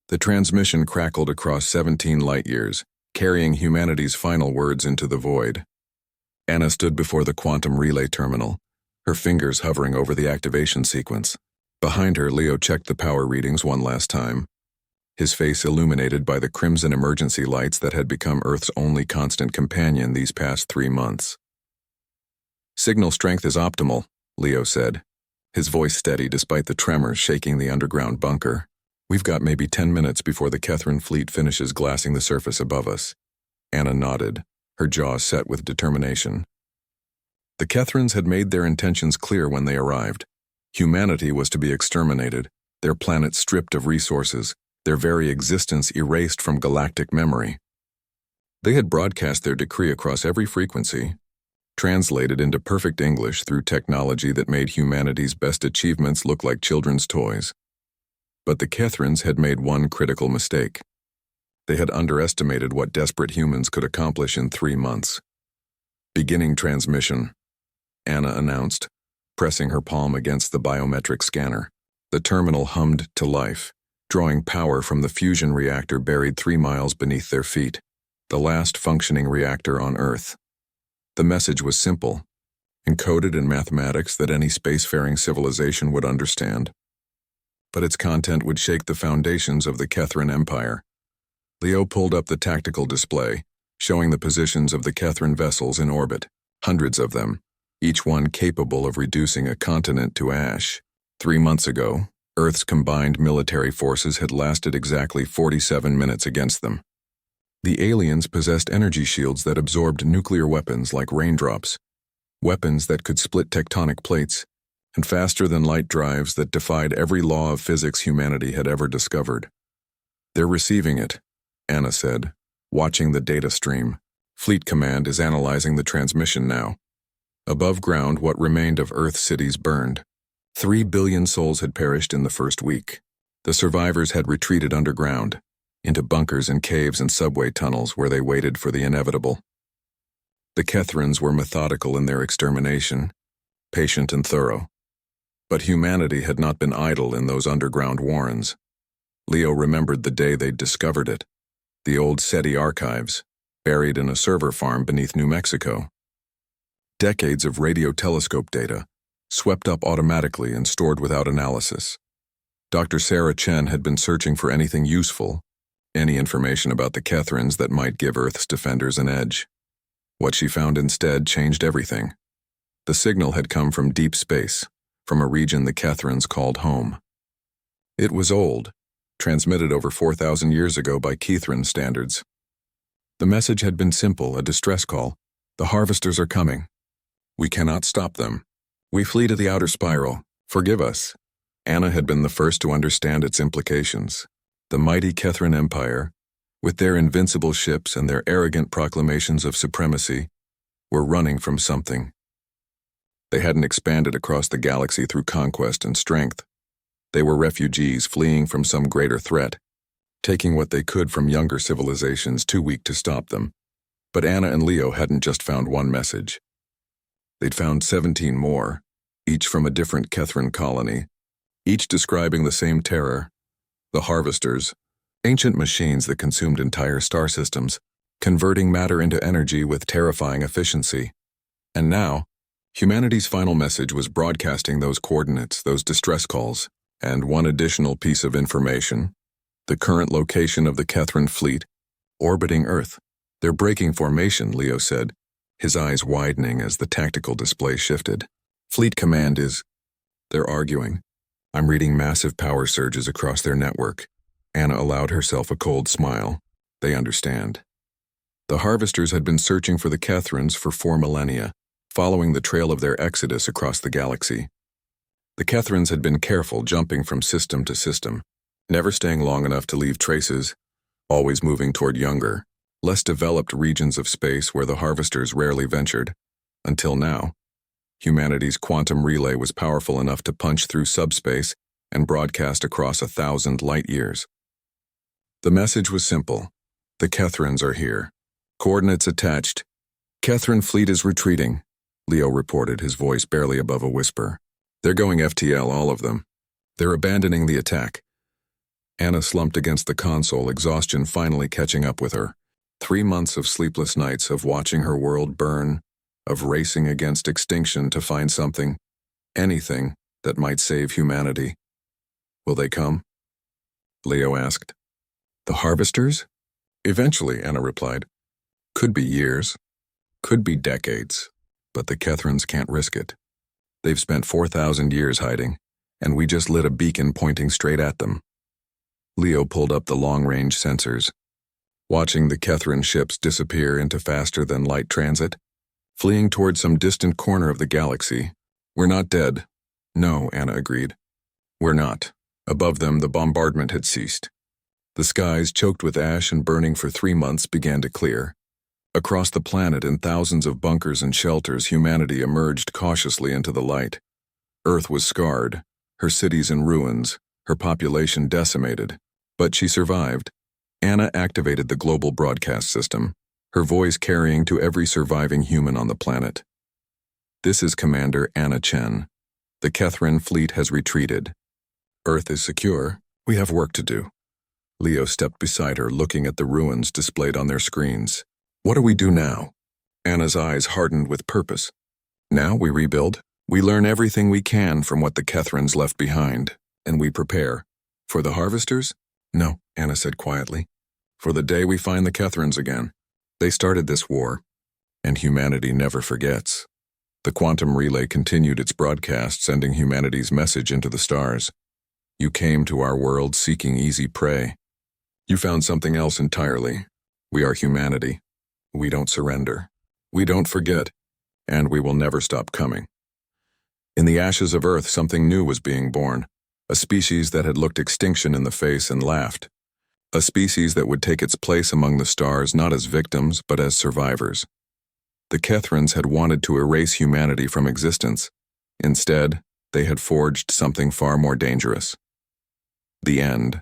The transmission crackled across 17 light-years, carrying humanity's final words into the void. Anna stood before the quantum relay terminal, her fingers hovering over the activation sequence. Behind her, Leo checked the power readings one last time, his face illuminated by the crimson emergency lights that had become Earth's only constant companion these past 3 months. "Signal strength is optimal," Leo said, his voice steady despite the tremors shaking the underground bunker. "We've got maybe 10 minutes before the Kethran fleet finishes glassing the surface above us." Anna nodded, her jaw set with determination. The Kethrans had made their intentions clear when they arrived. Humanity was to be exterminated, their planet stripped of resources, their very existence erased from galactic memory. They had broadcast their decree across every frequency, translated into perfect English through technology that made humanity's best achievements look like children's toys. But the Kethrans had made one critical mistake. They had underestimated what desperate humans could accomplish in 3 months. "Beginning transmission," Anna announced, pressing her palm against the biometric scanner. The terminal hummed to life, drawing power from the fusion reactor buried 3 miles beneath their feet, the last functioning reactor on Earth. The message was simple, encoded in mathematics that any spacefaring civilization would understand. But its content would shake the foundations of the Kethran Empire. Leo pulled up the tactical display, showing the positions of the Kethran vessels in orbit, hundreds of them, each one capable of reducing a continent to ash. 3 months ago, Earth's combined military forces had lasted exactly 47 minutes against them. The aliens possessed energy shields that absorbed nuclear weapons like raindrops, weapons that could split tectonic plates, and faster-than-light drives that defied every law of physics humanity had ever discovered. "They're receiving it," Anna said, watching the data stream. "Fleet Command is analyzing the transmission now." Above ground, what remained of Earth cities burned. 3 billion souls had perished in the first week. The survivors had retreated underground, into bunkers and caves and subway tunnels where they waited for the inevitable. The Kethrans were methodical in their extermination, patient and thorough. But humanity had not been idle in those underground warrens. Leo remembered the day they'd discovered it, the old SETI archives, buried in a server farm beneath New Mexico. Decades of radio telescope data, swept up automatically and stored without analysis. Dr. Sarah Chen had been searching for anything useful, any information about the Kethrans that might give Earth's defenders an edge. What she found instead changed everything. The signal had come from deep space, from a region the Kethrans called home. It was old, transmitted over 4,000 years ago by Kethran standards. The message had been simple, a distress call. "The harvesters are coming. We cannot stop them. We flee to the outer spiral. Forgive us." Anna had been the first to understand its implications. The mighty Kethran Empire, with their invincible ships and their arrogant proclamations of supremacy, were running from something. They hadn't expanded across the galaxy through conquest and strength. They were refugees fleeing from some greater threat, taking what they could from younger civilizations too weak to stop them. But Anna and Leo hadn't just found one message. They'd found 17 more, each from a different Kethran colony, each describing the same terror. The harvesters, ancient machines that consumed entire star systems, converting matter into energy with terrifying efficiency. And now, humanity's final message was broadcasting those coordinates, those distress calls, and one additional piece of information: the current location of the Kethran fleet, orbiting Earth. "They're breaking formation," Leo said, his eyes widening as the tactical display shifted. "Fleet Command is..." "They're arguing. I'm reading massive power surges across their network." Anna allowed herself a cold smile. They understand. The harvesters had been searching for the Kethrans for 4 millennia, following the trail of their exodus across the galaxy. The Kethrans had been careful, jumping from system to system, never staying long enough to leave traces, always moving toward younger, less developed regions of space where the harvesters rarely ventured. Until now, humanity's quantum relay was powerful enough to punch through subspace and broadcast across 1,000 light-years. The message was simple: the Kethrans are here. Coordinates attached. "Kethran fleet is retreating," Leo reported, his voice barely above a whisper. "They're going FTL, all of them. They're abandoning the attack." Anna slumped against the console, exhaustion finally catching up with her. 3 months of sleepless nights, of watching her world burn, of racing against extinction to find something, anything, that might save humanity. Will they come? Leo asked. The harvesters? Eventually, Anna replied. Could be years. Could be decades. But the Kethrans can't risk it. They've spent 4,000 years hiding, and we just lit a beacon pointing straight at them. Leo pulled up the long-range sensors, watching the Kethran ships disappear into faster-than-light transit, fleeing toward some distant corner of the galaxy. We're not dead. No, Anna agreed. We're not. Above them, the bombardment had ceased. The skies, choked with ash and burning for 3 months, began to clear. Across the planet, in thousands of bunkers and shelters, humanity emerged cautiously into the light. Earth was scarred, her cities in ruins, her population decimated. But she survived. Anna activated the global broadcast system, her voice carrying to every surviving human on the planet. This is Commander Anna Chen. The Kethran fleet has retreated. Earth is secure. We have work to do. Leo stepped beside her, looking at the ruins displayed on their screens. What do we do now? Anna's eyes hardened with purpose. Now we rebuild. We learn everything we can from what the Kethrans left behind, and we prepare. For the harvesters? No, Anna said quietly. For the day we find the Kethrans again. They started this war, and humanity never forgets. The quantum relay continued its broadcast, sending humanity's message into the stars. You came to our world seeking easy prey. You found something else entirely. We are humanity. We don't surrender. We don't forget. And we will never stop coming. In the ashes of Earth, something new was being born. A species that had looked extinction in the face and laughed. A species that would take its place among the stars not as victims, but as survivors. The Kethrans had wanted to erase humanity from existence. Instead, they had forged something far more dangerous. The end.